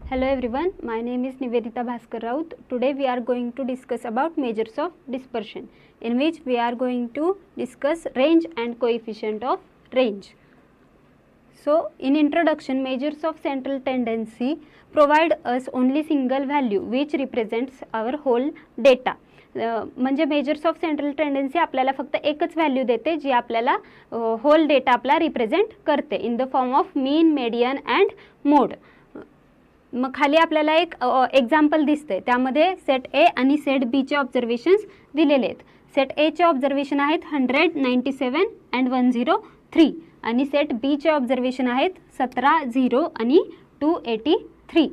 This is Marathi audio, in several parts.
Hello everyone, my name is Nivedita Bhaskar Raut. Today we are going to discuss about measures of dispersion, in which we are going to discuss range and coefficient of range. So in introduction, measures of central tendency provide us only single value which represents our whole data. म्हणजे मेजर्स ऑफ सेंट्रल टेंडन्सी आपल्याला फक्त एकच व्हॅल्यू देते जी आपल्याला होल डेटा आपला रिप्रेझेंट करते in the form of mean, median and mode. मग खाली आपल्याला एक एक्झाम्पल दिसतंय, त्यामध्ये सेट ए आणि सेट बीचे ऑब्झर्वेशन्स दिलेले आहेत. सेट एचे ऑब्झर्वेशन आहेत 100, 97 अँड 103 आणि सेट बीचे ऑब्झर्वेशन आहेत 17, 0 आणि 283,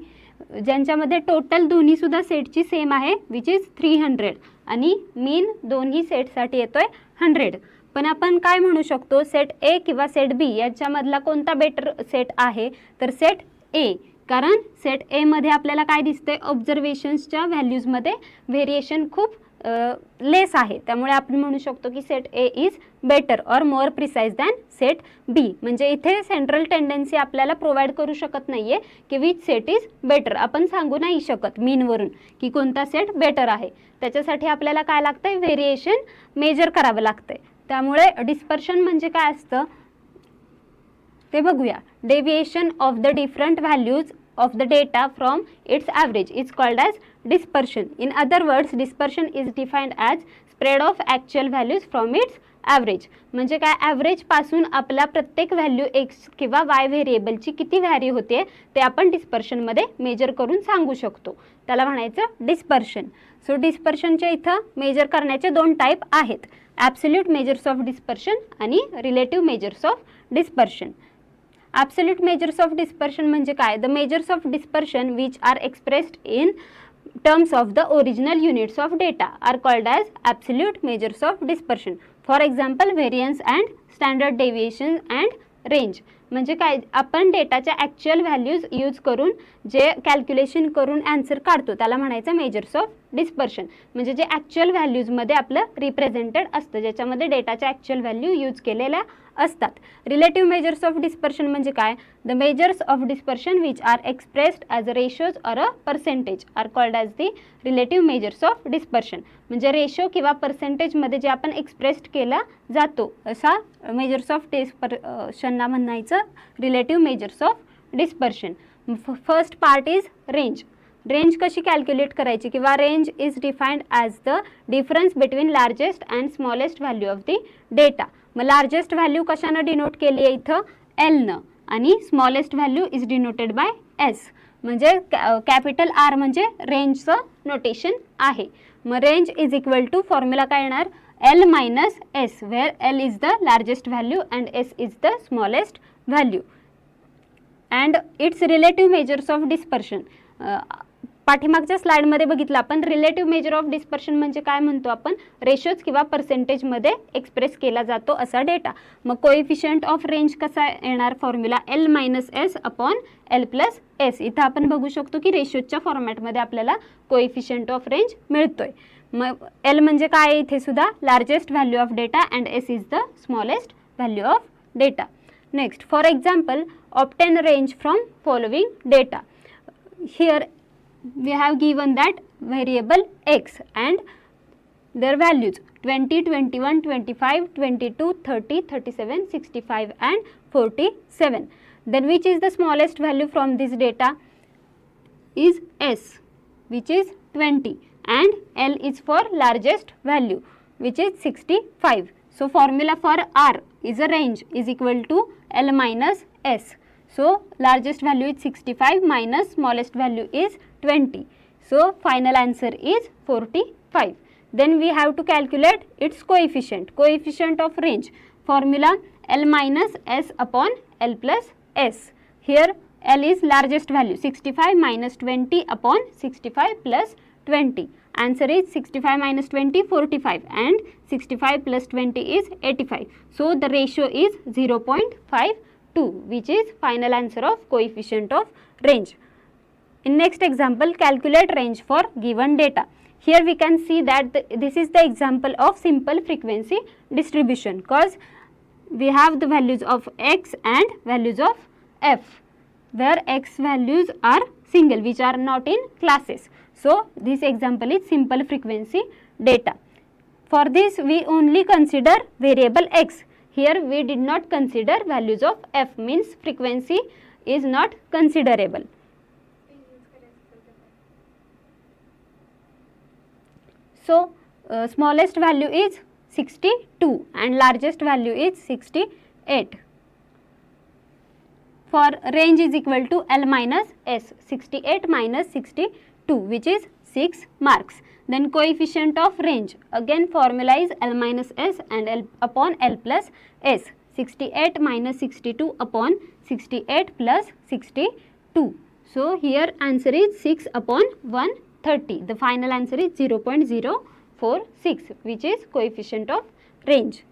ज्यांच्यामध्ये टोटल दोन्हीसुद्धा सेटची सेम आहे विच इज 300 आणि मीन दोन्ही सेटसाठी येतोय 100. पण आपण काय म्हणू शकतो, सेट ए किंवा सेट बी याच्यामधला कोणता बेटर सेट आहे, तर सेट ए. कारण सेट ए मध्ये आपल्याला काय दिसतंय, ऑब्झर्वेशन्सच्या व्हॅल्यूजमध्ये व्हेरिएशन खूप लेस आहे, त्यामुळे आपण म्हणू शकतो की set A is better or more precise than set B. म्हणजे इथे सेंट्रल टेंडन्सी आपल्याला प्रोव्हाइड करू शकत नाही आहे की विच सेट इज बेटर. आपण सांगू नाही शकत मीनवरून की कोणता सेट बेटर आहे. त्याच्यासाठी आपल्याला काय लागतंय, व्हेरिएशन मेजर करावं लागतंय. त्यामुळे डिस्पर्शन म्हणजे काय असतं ते बघूया. Deviation of the different values of the data from its average is called as dispersion. In other words, dispersion is defined as spread of actual values from its average. म्हणजे काय, ॲव्हरेज पासून आपला प्रत्येक व्हॅल्यू एक्स किंवा वाय व्हेरिएबलची किती व्हॅरी होते ते आपण डिस्पर्शनमध्ये मेजर करून सांगू शकतो. त्याला म्हणायचं डिस्पर्शन. सो डिस्पर्शनच्या इथं मेजर करण्याचे दोन टाईप आहेत, ॲब्सोल्यूट मेजर्स ऑफ डिस्पर्शन आणि relative measures of dispersion. Absolute measures of dispersion म्हणजे काय, the measures of dispersion which are expressed in terms of the original units of data are called as absolute measures of dispersion. For example, variance and standard deviation and range. म्हणजे काय, आपण डेटाच्या ॲक्च्युअल व्हॅल्यूज यूज करून जे कॅल्क्युलेशन करून ॲन्सर काढतो त्याला म्हणायचं मेजर्स ऑफ डिस्पर्शन. म्हणजे जे ॲक्च्युअल व्हॅल्यूजमध्ये आपलं रिप्रेझेंटेड असतं, ज्याच्यामध्ये डेटाच्या ॲक्च्युअल व्हॅल्यू यूज केलेल्या असतात. रिलेटिव्ह मेजर्स ऑफ डिस्पर्शन म्हणजे काय, the measures of dispersion which are expressed as a ratios or a percentage are called as the relative measures of dispersion. म्हणजे रेशो किंवा पर्सेंटेजमध्ये जे आपण एक्सप्रेस्ड केला जातो असा मेजर्स ऑफ डिस्पर्शनला म्हणायचं relative measures of dispersion. First part is range. Range कशी कॅल्क्युलेट करायची, किंवा range is defined as the difference between largest and smallest value of the data. मग लार्जेस्ट व्हॅल्यू कशानं डिनोट केली आहे इथं, एलनं, आणि smallest value is denoted by S. म्हणजे कॅपिटल आर म्हणजे रेंजचं नोटेशन आहे. मग range is equal to formula काय येणार, L minus S, where L is the largest value and S is the smallest value. And it's relative measures of dispersion. पाठीमागच्या स्लाइडमध्ये बघितलं आपण, रिलेटिव्ह मेजर ऑफ डिस्पर्शन म्हणजे काय म्हणतो आपण, रेशोज किंवा पर्सेंटेजमध्ये एक्सप्रेस केला जातो असा डेटा. मग कोएफिशियंट ऑफ रेंज कसा येणार, formula L minus S upon L plus S. इथं आपण बघू शकतो की रेशोजच्या फॉर्मॅटमध्ये आपल्याला कोएफिशियंट ऑफ रेंज मिळतोय. मग एल म्हणजे काय, इथे सुद्धा largest value of data and S is the smallest value of data. Next, for example, obtain range from following data. Here we have given that variable x and their values 20, 21, 25, 22, 30, 37, 65 and 47. Then which is the smallest value from this data is s, which is 20, and L is for largest value which is 65. So formula for R is a range is equal to L minus S. So largest value is 65 minus smallest value is 20. So final answer is 45. Then we have to calculate its coefficient. Coefficient of range. Formula L minus S upon L plus S. Here L is largest value. 65 minus 20 upon 65 plus 20. Answer is 65 minus 20, 45, and 65 plus 20 is 85. So the ratio is 0.52, which is final answer of coefficient of range. In next example, calculate range for given data. Here we can see that this is the example of simple frequency distribution, because we have the values of x and values of f. where x values are single, which are not in classes. So, this example is simple frequency data. For this we only consider variable x. Here we did not consider values of f, means frequency is not considerable. So, smallest value is 62 and largest value is 68. For range is equal to L minus S, 68 minus 62, which is 6 marks. Then coefficient of range, again formula is L minus S and L upon L plus S, 68 minus 62 upon 68 plus 62. So, here answer is 6 upon 130. The final answer is 0.046, which is coefficient of range.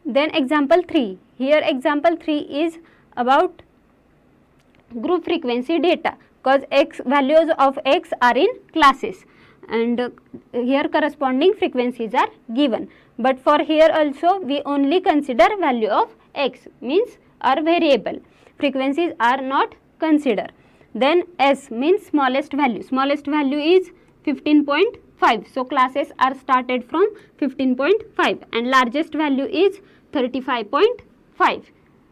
Then example 3. Here example 3 is about group frequency data, because x values of x are in classes and here corresponding frequencies are given. But for here also we only consider value of x, means our variable. Frequencies are not considered. Then S means smallest value. Smallest value is 15.5. So, classes are started from 15.5 and largest value is 35.5,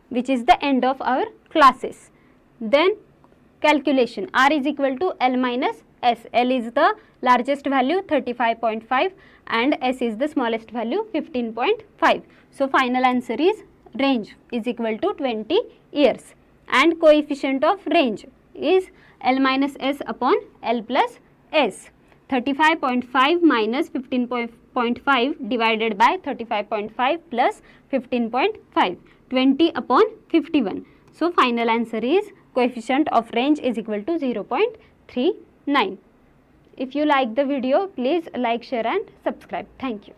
which is the end of our classes. Then calculation, R is equal to L minus S. L is the largest value 35.5 and S is the smallest value 15.5. So, final answer is range is equal to 20 years and coefficient of range is L minus S upon L plus S. 35.5 minus 15.5 divided by 35.5 plus 15.5, 20 upon 51. So, final answer is coefficient of range is equal to 0.39. If you like the video, please like, share and subscribe. Thank you.